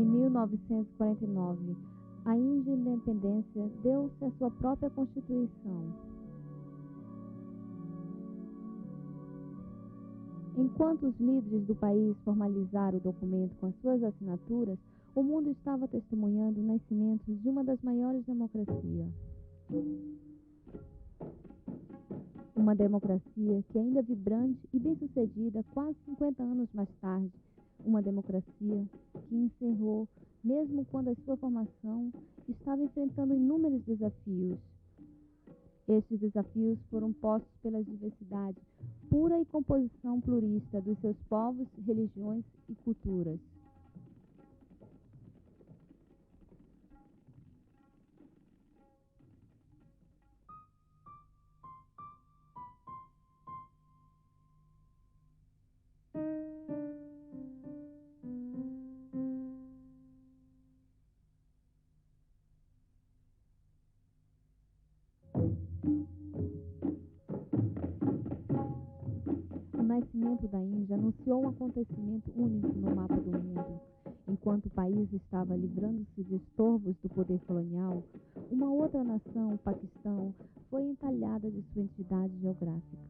Em 1949, a Índia Independência deu-se a sua própria Constituição. Enquanto os líderes do país formalizaram o documento com as suas assinaturas, o mundo estava testemunhando o nascimento de uma das maiores democracias. Uma democracia que ainda vibrante e bem-sucedida quase 50 anos mais tarde. Uma democracia que encerrou, mesmo quando a sua formação estava enfrentando inúmeros desafios. Estes desafios foram postos pela diversidade pura e composição plurista dos seus povos, religiões e culturas. O nascimento da Índia anunciou um acontecimento único no mapa do mundo. Enquanto o país estava livrando-se de estorvos do poder colonial, uma outra nação, o Paquistão, foi entalhada de sua entidade geográfica.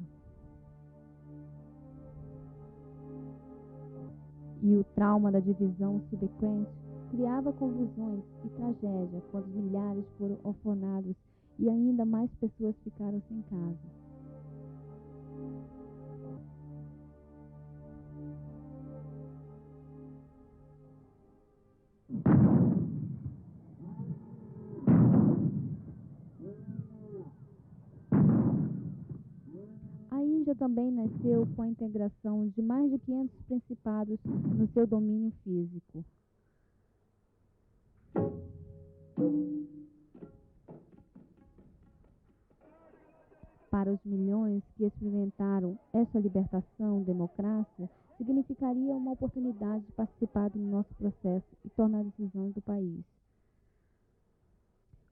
E o trauma da divisão subsequente criava convulsões e tragédia quando milhares foram orfanados e ainda mais pessoas ficaram sem casa. A Índia também nasceu com a integração de mais de 500 principados no seu domínio físico. Para os milhões que experimentaram essa libertação, democracia, significaria uma oportunidade de participar do nosso processo e tornar decisões do país.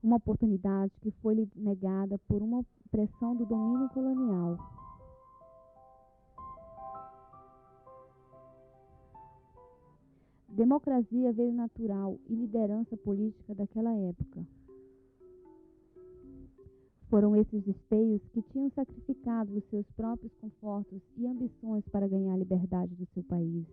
Uma oportunidade que foi negada por uma pressão do domínio colonial. Democracia veio natural e liderança política daquela época. Foram esses esteios que tinham sacrificado os seus próprios confortos e ambições para ganhar a liberdade do seu país.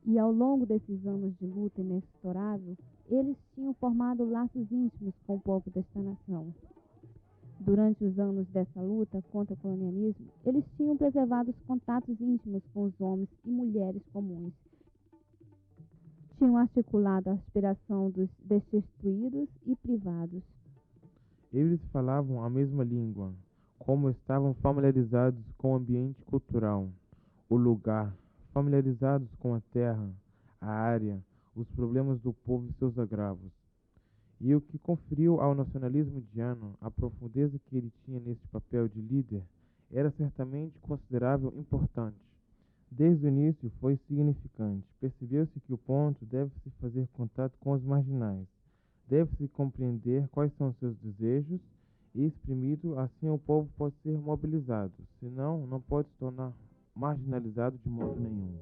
E ao longo desses anos de luta inexorável, eles tinham formado laços íntimos com o povo desta nação. Durante os anos dessa luta contra o colonialismo, eles tinham preservado os contatos íntimos com os homens e mulheres comuns. Tinham articulado a aspiração dos destituídos e privados. Eles falavam a mesma língua, como estavam familiarizados com o ambiente cultural, o lugar, familiarizados com a terra, a área, os problemas do povo e seus agravos. E o que conferiu ao nacionalismo indiano a profundeza que ele tinha nesse papel de líder era certamente considerável e importante. Desde o início foi significante. Percebeu-se que o ponto deve-se fazer contato com os marginais. Deve-se compreender quais são seus desejos e exprimido, assim o povo pode ser mobilizado, senão não pode se tornar marginalizado de modo nenhum.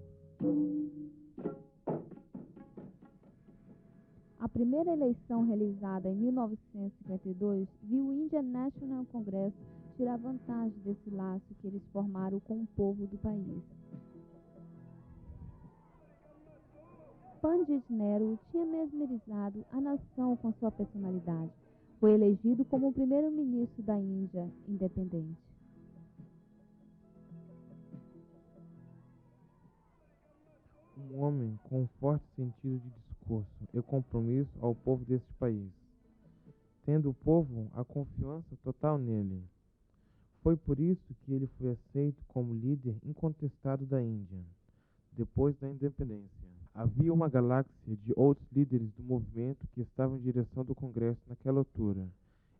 A primeira eleição realizada em 1952 viu o Indian National Congress tirar vantagem desse laço que eles formaram com o povo do país. Pandit Nehru tinha mesmerizado a nação com sua personalidade. Foi elegido como o primeiro-ministro da Índia independente. Um homem com um forte sentido de discurso e compromisso ao povo deste país, tendo o povo a confiança total nele. Foi por isso que ele foi aceito como líder incontestado da Índia, depois da independência. Havia uma galáxia de outros líderes do movimento que estavam em direção do Congresso naquela altura,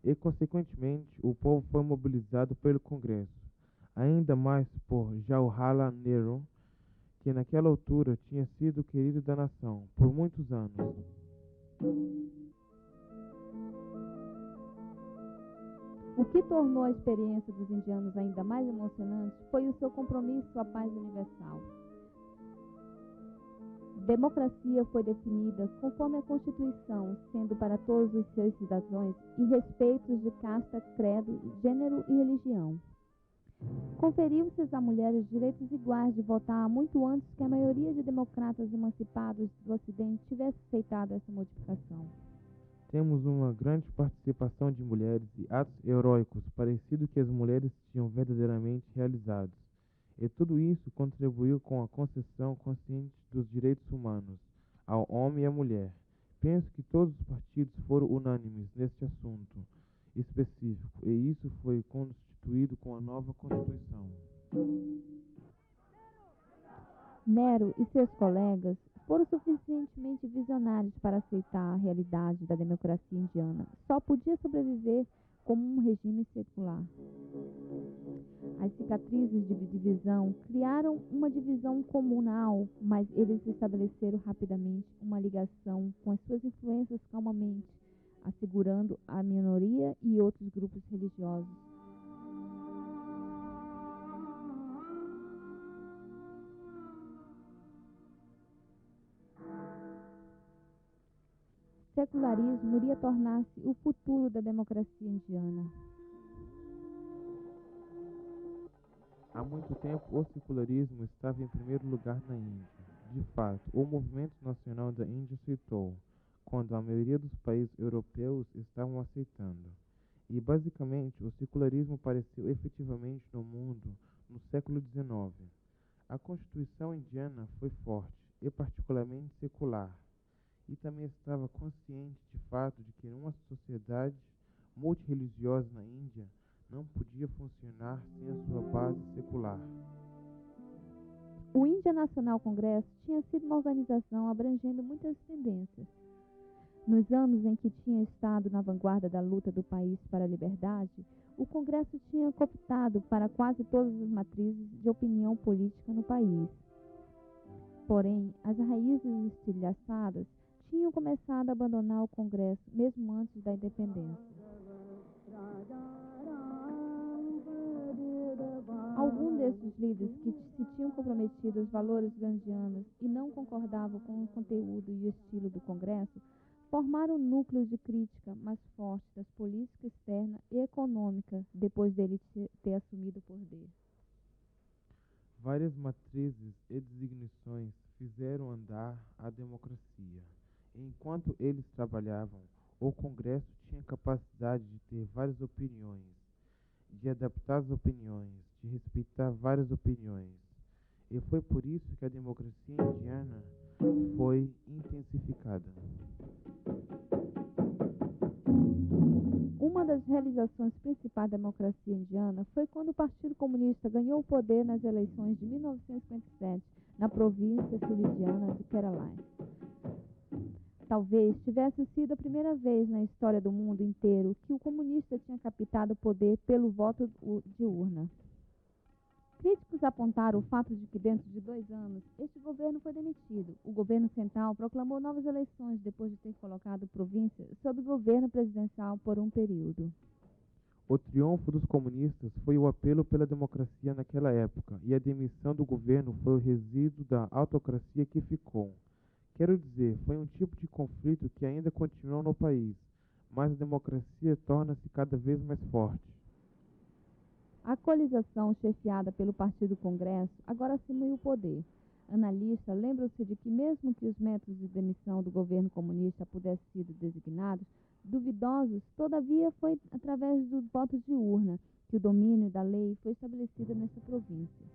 e, consequentemente, o povo foi mobilizado pelo Congresso, ainda mais por Jawaharlal Nehru, que naquela altura tinha sido o querido da nação por muitos anos. O que tornou a experiência dos indianos ainda mais emocionante foi o seu compromisso à paz universal. Democracia foi definida conforme a Constituição, sendo para todos os seus cidadãos irrespeitos de casta, credo, gênero e religião. Conferiu-se às mulheres direitos iguais de votar muito antes que a maioria de democratas emancipados do Ocidente tivesse aceitado essa modificação. Temos uma grande participação de mulheres e atos heróicos parecido que as mulheres tinham verdadeiramente realizados. E tudo isso contribuiu com a concessão consciente dos direitos humanos ao homem e à mulher. Penso que todos os partidos foram unânimes neste assunto específico, e isso foi constituído com a nova Constituição. Nero e seus colegas foram suficientemente visionários para aceitar a realidade da democracia indiana. Só podia sobreviver como um regime secular. As cicatrizes de divisão criaram uma divisão comunal, mas eles estabeleceram rapidamente uma ligação com as suas influências calmamente, assegurando a minoria e outros grupos religiosos. Secularismo iria tornar-se o futuro da democracia indiana. Há muito tempo, o secularismo estava em primeiro lugar na Índia. De fato, o movimento nacional da Índia aceitou, quando a maioria dos países europeus estavam aceitando. E, basicamente, o secularismo apareceu efetivamente no mundo no século XIX. A Constituição indiana foi forte e particularmente secular, e também estava consciente de fato de que uma sociedade multirreligiosa na Índia não podia funcionar sem a sua base secular. O India National Congress tinha sido uma organização abrangendo muitas tendências. Nos anos em que tinha estado na vanguarda da luta do país para a liberdade, o Congresso tinha cooptado para quase todas as matrizes de opinião política no país. Porém, as raízes estilhaçadas tinham começado a abandonar o Congresso mesmo antes da independência. Alguns desses líderes que se tinham comprometido aos valores gandhianos e não concordavam com o conteúdo e o estilo do Congresso, formaram núcleos de crítica mais fortes das políticas externa e econômica depois dele ter assumido o poder. Várias matrizes e designações fizeram andar a democracia. Enquanto eles trabalhavam, o Congresso tinha capacidade de ter várias opiniões, de adaptar as opiniões, de respeitar várias opiniões. E foi por isso que a democracia indiana foi intensificada. Uma das realizações principais da democracia indiana foi quando o Partido Comunista ganhou o poder nas eleições de 1957, na província sul-indiana de Kerala. Talvez tivesse sido a primeira vez na história do mundo inteiro que o comunista tinha captado o poder pelo voto de urna. Críticos apontaram o fato de que, dentro de 2 anos, este governo foi demitido. O governo central proclamou novas eleições depois de ter colocado a província sob governo presidencial por um período. O triunfo dos comunistas foi o apelo pela democracia naquela época, e a demissão do governo foi o resíduo da autocracia que ficou. Quero dizer, foi um tipo de conflito que ainda continuou no país, mas a democracia torna-se cada vez mais forte. A coligação chefiada pelo Partido Congresso agora assumiu o poder. Analistas lembram-se de que, mesmo que os métodos de demissão do governo comunista pudessem ser designados duvidosos, todavia foi através dos votos de urna que o domínio da lei foi estabelecido nessa província.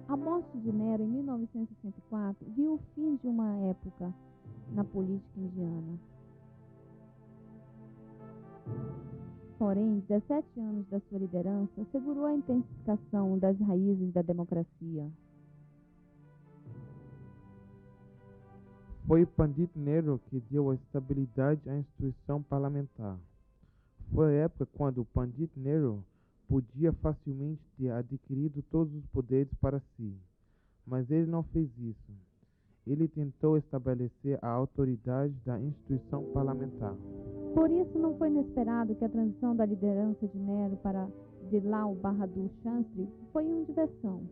A morte de Nero em 1964 viu o fim de uma época na política indiana. Porém, 17 anos da sua liderança assegurou a intensificação das raízes da democracia. Foi Pandit Nehru que deu a estabilidade à instituição parlamentar. Foi a época quando Pandit Nehru podia facilmente ter adquirido todos os poderes para si, mas ele não fez isso. Ele tentou estabelecer a autoridade da instituição parlamentar. Por isso, não foi inesperado que a transição da liderança de Nero para de Lal Bahadur Shastri foi uma diversão.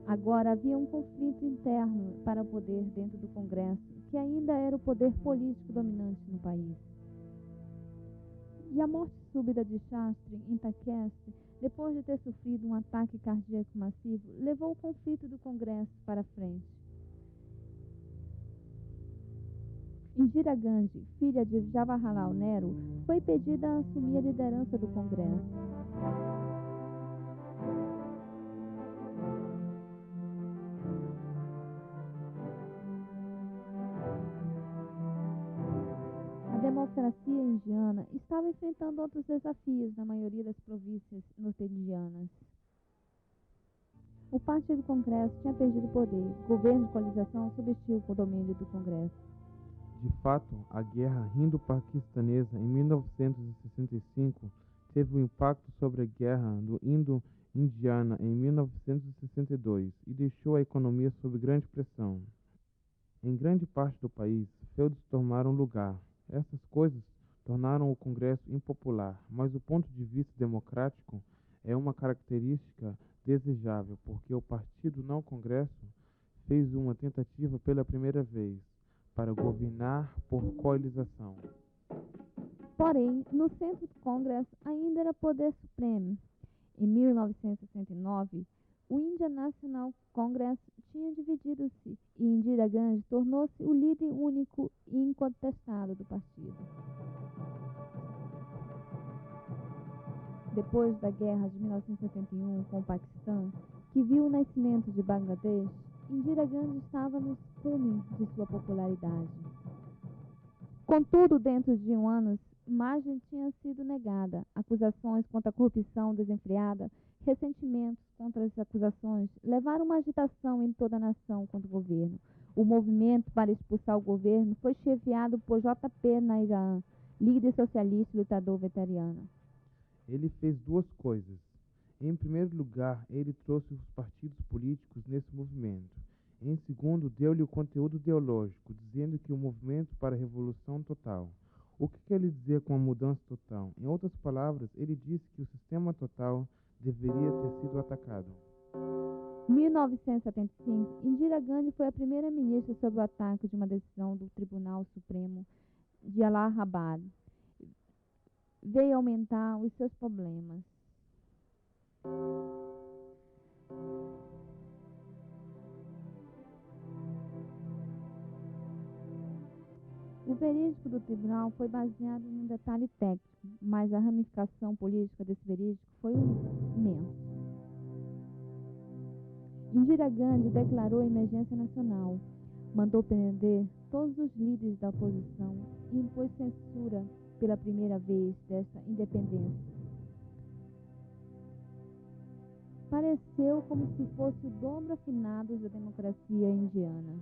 Agora havia um conflito interno para o poder dentro do Congresso, que ainda era o poder político dominante no país. E a morte súbita de Shastri em Takeste, depois de ter sofrido um ataque cardíaco massivo, levou o conflito do Congresso para frente. Indira Gandhi, filha de Jawaharlal Nehru, foi pedida a assumir a liderança do Congresso. A democracia indiana estava enfrentando outros desafios na maioria das províncias norte-indianas. O Partido do Congresso tinha perdido o poder. O governo de coalização substituiu o domínio do Congresso. De fato, a Guerra Indo-Paquistanesa em 1965 teve um impacto sobre a Guerra do Indo-Indiana em 1962 e deixou a economia sob grande pressão. Em grande parte do país, feudos tomaram lugar. Essas coisas tornaram o Congresso impopular, mas do ponto de vista democrático é uma característica desejável, porque o partido não Congresso fez uma tentativa pela primeira vez para governar por coalização. Porém, no centro do Congresso ainda era poder supremo. Em 1969, o Indian National Congress tinha dividido-se e Indira Gandhi tornou-se o líder único e incontestado do partido. Depois da guerra de 1971 com o Paquistão, que viu o nascimento de Bangladesh, Indira Gandhi estava no cume de sua popularidade. Contudo, dentro de um ano, imagem tinha sido negada. Acusações contra a corrupção desenfreada, ressentimentos contra as acusações, levaram uma agitação em toda a nação contra o governo. O movimento para expulsar o governo foi chefiado por J.P. Narayan, líder socialista e lutador veterano. Ele fez duas coisas. Em primeiro lugar, ele trouxe os partidos políticos nesse movimento. Em segundo, deu-lhe o conteúdo ideológico, dizendo que o movimento para a revolução total. O que quer dizer com a mudança total? Em outras palavras, ele disse que o sistema total deveria ter sido atacado. Em 1975, Indira Gandhi foi a primeira ministra sob o ataque de uma decisão do Tribunal Supremo de Allahabad. Veio aumentar os seus problemas. O veredicto do tribunal foi baseado num detalhe técnico, mas a ramificação política desse veredicto foi imensa. Indira Gandhi declarou emergência nacional, mandou prender todos os líderes da oposição e impôs censura pela primeira vez desta independência. Pareceu como se fosse o dobro afinado da democracia indiana.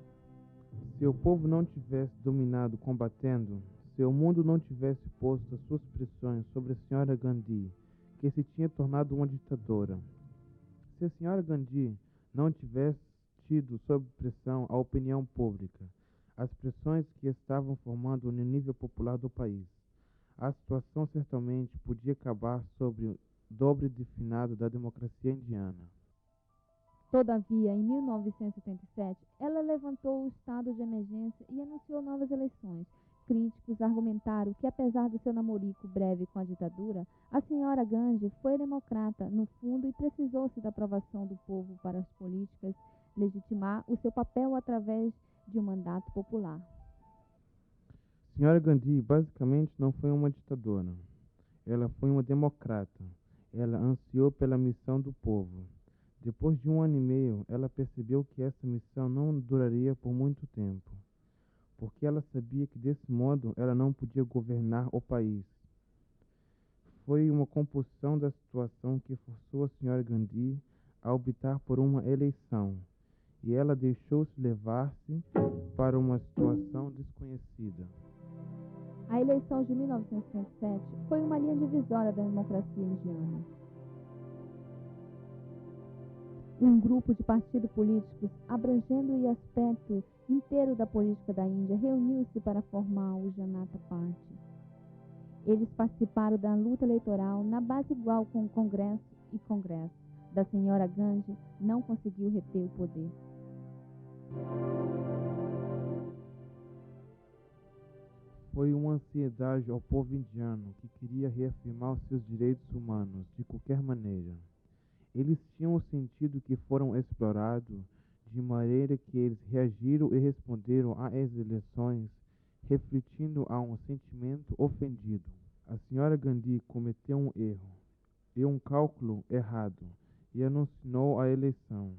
Se o povo não tivesse dominado combatendo, se o mundo não tivesse posto as suas pressões sobre a senhora Gandhi, que se tinha tornado uma ditadora, se a senhora Gandhi não tivesse tido sob pressão a opinião pública, as pressões que estavam formando no nível popular do país, a situação certamente podia acabar sobre o dobro definado da democracia indiana. Todavia, em 1977, ela levantou o estado de emergência e anunciou novas eleições. Críticos argumentaram que, apesar do seu namorico breve com a ditadura, a senhora Gandhi foi democrata, no fundo, e precisou-se da aprovação do povo para as políticas legitimar o seu papel através de um mandato popular. Senhora Gandhi basicamente não foi uma ditadora. Ela foi uma democrata. Ela ansiou pela missão do povo. Depois de 1 ano e meio, ela percebeu que essa missão não duraria por muito tempo, porque ela sabia que desse modo ela não podia governar o país. Foi uma compulsão da situação que forçou a senhora Gandhi a optar por uma eleição, e ela deixou-se levar-se para uma situação desconhecida. A eleição de 1977 foi uma linha divisória da democracia indiana. Um grupo de partidos políticos, abrangendo o aspecto inteiro da política da Índia, reuniu-se para formar o Janata Party. Eles participaram da luta eleitoral na base igual com o Congresso e Congresso. Da senhora Gandhi não conseguiu reter o poder. Foi uma ansiedade ao povo indiano que queria reafirmar os seus direitos humanos de qualquer maneira. Eles tinham sentido que foram explorados, de maneira que eles reagiram e responderam às eleições, refletindo a um sentimento ofendido. A senhora Gandhi cometeu um erro e um cálculo errado e anunciou a eleição.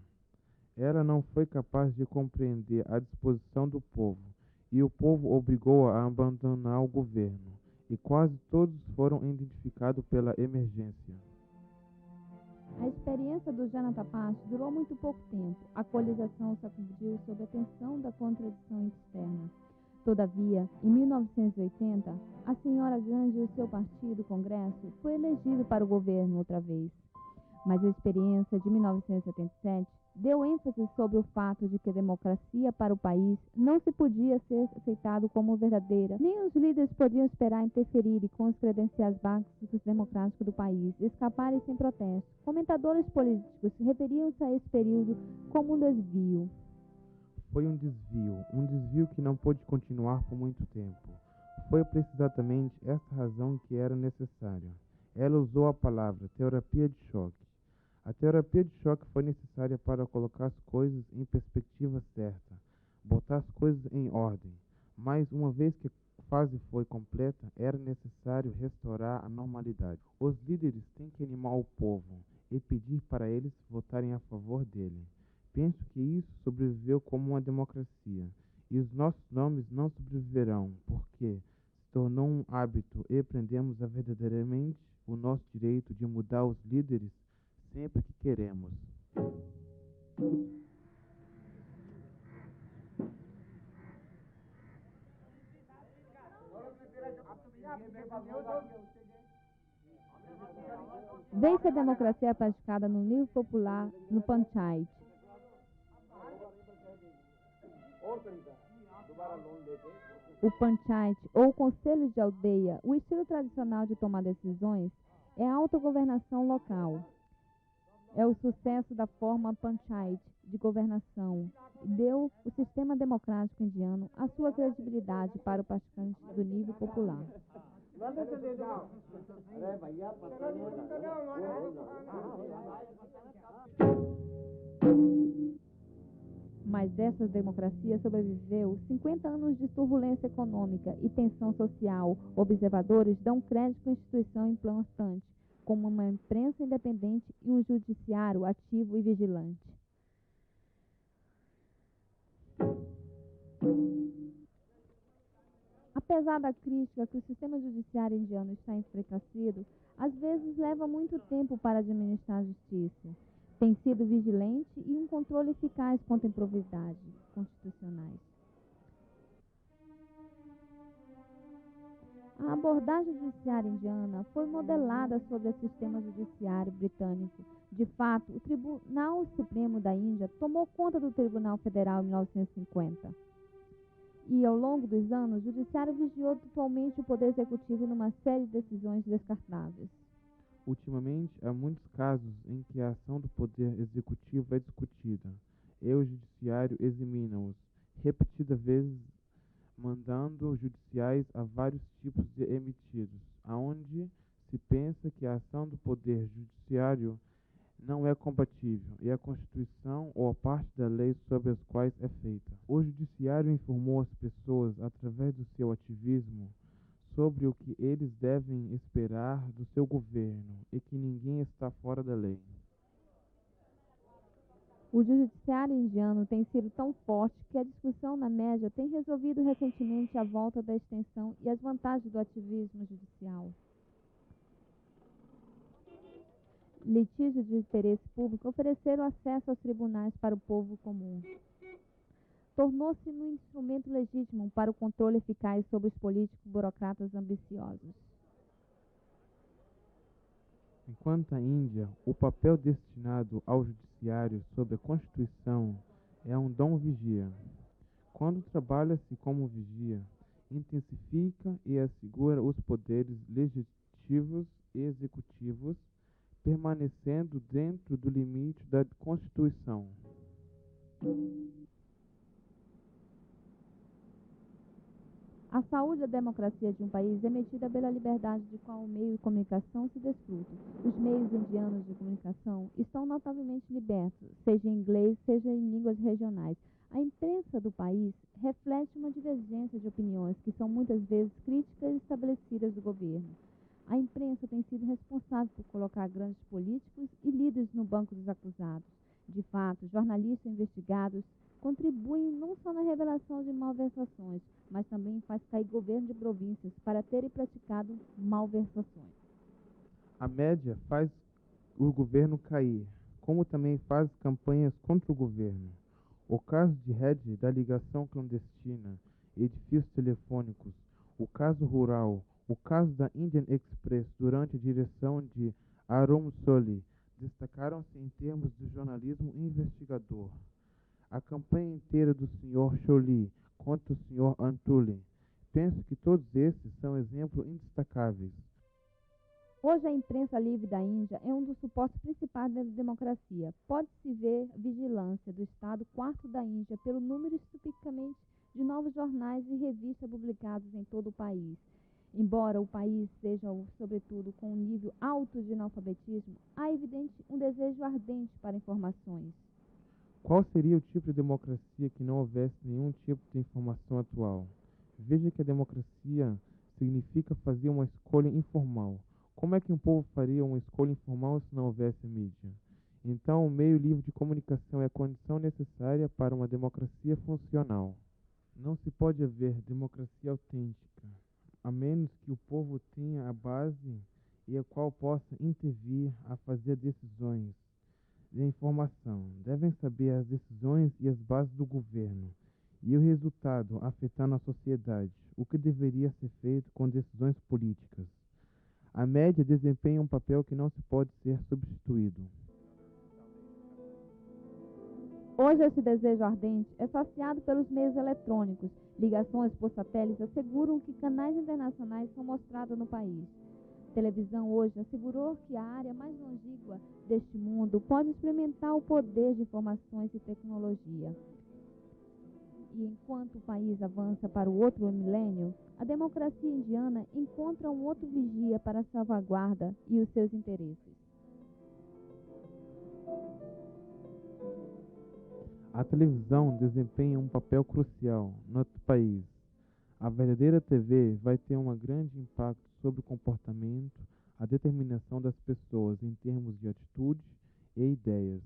Ela não foi capaz de compreender a disposição do povo, e o povo obrigou-a a abandonar o governo, e quase todos foram identificados pela emergência. A experiência do Janata Party durou muito pouco tempo. A coalização sacudiu sob a tensão da contradição externa. Todavia, em 1980, a senhora Gandhi e o seu partido, Congresso, foi elegido para o governo outra vez. Mas a experiência de 1977 deu ênfase sobre o fato de que a democracia para o país não se podia ser aceitado como verdadeira, nem os líderes podiam esperar interferir com os credenciais básicos democráticos do país, escaparem sem protesto. Comentadores políticos referiam-se a esse período como um desvio. Foi um desvio que não pôde continuar por muito tempo. Foi precisamente essa razão que era necessária. Ela usou a palavra terapia de choque. A terapia de choque foi necessária para colocar as coisas em perspectiva certa, botar as coisas em ordem. Mas uma vez que a fase foi completa, era necessário restaurar a normalidade. Os líderes têm que animar o povo e pedir para eles votarem a favor dele. Penso que isso sobreviveu como uma democracia, e os nossos nomes não sobreviverão, porque se tornou um hábito e aprendemos a verdadeiramente o nosso direito de mudar os líderes sempre que queremos. Vê-se a democracia praticada no nível popular no Panchayat. O Panchayat, ou Conselho de Aldeia, o estilo tradicional de tomar decisões, é a autogovernação local. É o sucesso da forma Panchayat de governação e deu o sistema democrático indiano a sua credibilidade para o praticante do nível popular. Mas essa democracia sobreviveu 50 anos de turbulência econômica e tensão social. Observadores dão crédito à instituição implantante, como uma imprensa independente e um judiciário ativo e vigilante. Apesar da crítica que o sistema judiciário indiano está enfraquecido, às vezes leva muito tempo para administrar a justiça. Tem sido vigilante e um controle eficaz contra improvidades constitucionais. A abordagem judiciária indiana foi modelada sobre o sistema judiciário britânico. De fato, o Tribunal Supremo da Índia tomou conta do Tribunal Federal em 1950. E, ao longo dos anos, o Judiciário vigiou totalmente o Poder Executivo numa série de decisões descartáveis. Ultimamente, há muitos casos em que a ação do Poder Executivo é discutida, e o Judiciário examina-os, repetidas vezes mandando judiciais a vários tipos de emitidos, aonde se pensa que a ação do Poder Judiciário não é compatível, e a Constituição ou a parte da lei sobre as quais é feita. O Judiciário informou as pessoas, através do seu ativismo, sobre o que eles devem esperar do seu governo e que ninguém está fora da lei. O judiciário indiano tem sido tão forte que a discussão na média tem resolvido recentemente a volta da extensão e as vantagens do ativismo judicial. Litígios de interesse público ofereceram acesso aos tribunais para o povo comum. Tornou-se um instrumento legítimo para o controle eficaz sobre os políticos burocratas ambiciosos. Enquanto a Índia, o papel destinado ao judiciário sob a Constituição é um dom vigia. Quando trabalha-se como vigia, intensifica e assegura os poderes legislativos e executivos, permanecendo dentro do limite da Constituição. A saúde da democracia de um país é medida pela liberdade de qual meio de comunicação se desfruta. Os meios indianos de comunicação estão notavelmente libertos, seja em inglês, seja em línguas regionais. A imprensa do país reflete uma divergência de opiniões que são muitas vezes críticas estabelecidas do governo. A imprensa tem sido responsável por colocar grandes políticos e líderes no banco dos acusados. De fato, jornalistas investigados contribuem não só na revelação de malversações, mas também faz cair governo de províncias para terem praticado malversações. A mídia faz o governo cair, como também faz campanhas contra o governo. O caso de rede da ligação clandestina, edifícios telefônicos, o caso rural, o caso da Indian Express durante a direção de Arun Soli destacaram-se em termos de jornalismo investigador. A campanha inteira do Sr. Soli contra o Sr. Antuli. Penso que todos esses são exemplos indestacáveis. Hoje a imprensa livre da Índia é um dos suportes principais da democracia. Pode-se ver a vigilância do Estado Quarto da Índia pelo número estupidamente de novos jornais e revistas publicados em todo o país. Embora o país seja, sobretudo, com um nível alto de analfabetismo, há evidente um desejo ardente para informações. Qual seria o tipo de democracia que não houvesse nenhum tipo de informação atual? Veja que a democracia significa fazer uma escolha informal. Como é que um povo faria uma escolha informal se não houvesse mídia? Então, o meio livre de comunicação é a condição necessária para uma democracia funcional. Não se pode haver democracia autêntica, a menos que o povo tenha a base e a qual possa intervir a fazer decisões de informação. Devem saber as decisões e as bases do governo e o resultado afetando a sociedade, o que deveria ser feito com decisões políticas. A mídia desempenha um papel que não se pode ser substituído. Hoje esse desejo ardente é saciado pelos meios eletrônicos. Ligações por satélites asseguram que canais internacionais são mostrados no país. A televisão hoje assegurou que a área mais longínqua deste mundo pode experimentar o poder de informações e tecnologia. E enquanto o país avança para o outro milênio, a democracia indiana encontra um outro vigia para a salvaguarda e os seus interesses. A televisão desempenha um papel crucial no nosso país. A verdadeira TV vai ter um grande impacto sobre o comportamento, a determinação das pessoas em termos de atitudes e ideias.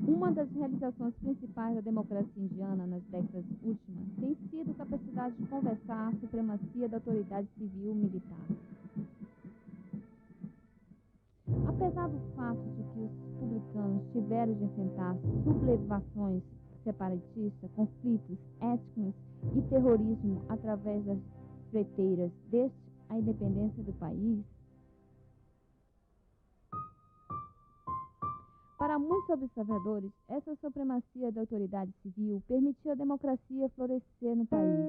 Uma das realizações principais da democracia indiana nas décadas últimas tem sido a capacidade de conversar a supremacia da autoridade civil militar. Apesar do fato de que os republicanos tiveram de enfrentar sublevações separatistas, conflitos étnicos e terrorismo através das fronteiras desde a independência do país, para muitos observadores, essa supremacia da autoridade civil permitiu a democracia florescer no país.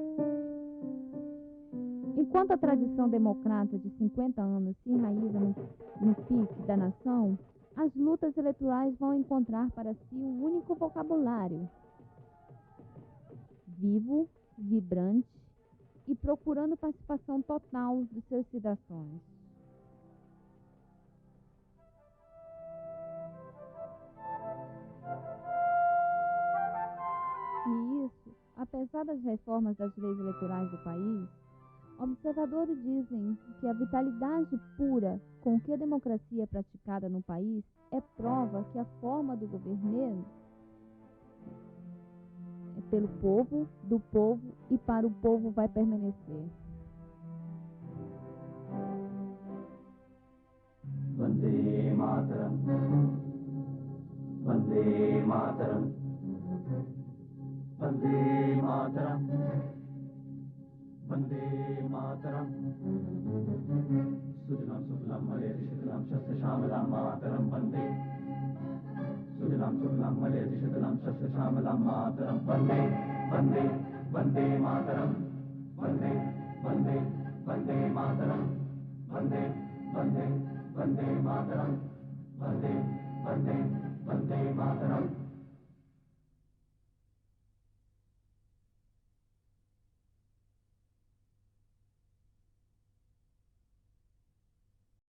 Enquanto a tradição democrata de 50 anos se enraiza no pique da nação, as lutas eleitorais vão encontrar para si um único vocabulário: vivo, vibrante e procurando participação total dos seus cidadãos. E isso, apesar das reformas das leis eleitorais do país, observadores dizem que a vitalidade pura com que a democracia é praticada no país é prova que a forma do governo é pelo povo, do povo e para o povo vai permanecer. Vande Mataram, Vande Mataram, Vande Mataram, Vande Mataram, Sujalam Sufalam Malaya Shiklam Shasya Shamalam Mataram Vande सुवर्णं मलयति शतनं सस्यश्यामलं मातरं वन्दे वन्दे वन्दे मातरं वन्दे वन्दे वन्दे मातरं वन्दे वन्दे वन्दे मातरं वन्दे वन्दे वन्दे मातरम्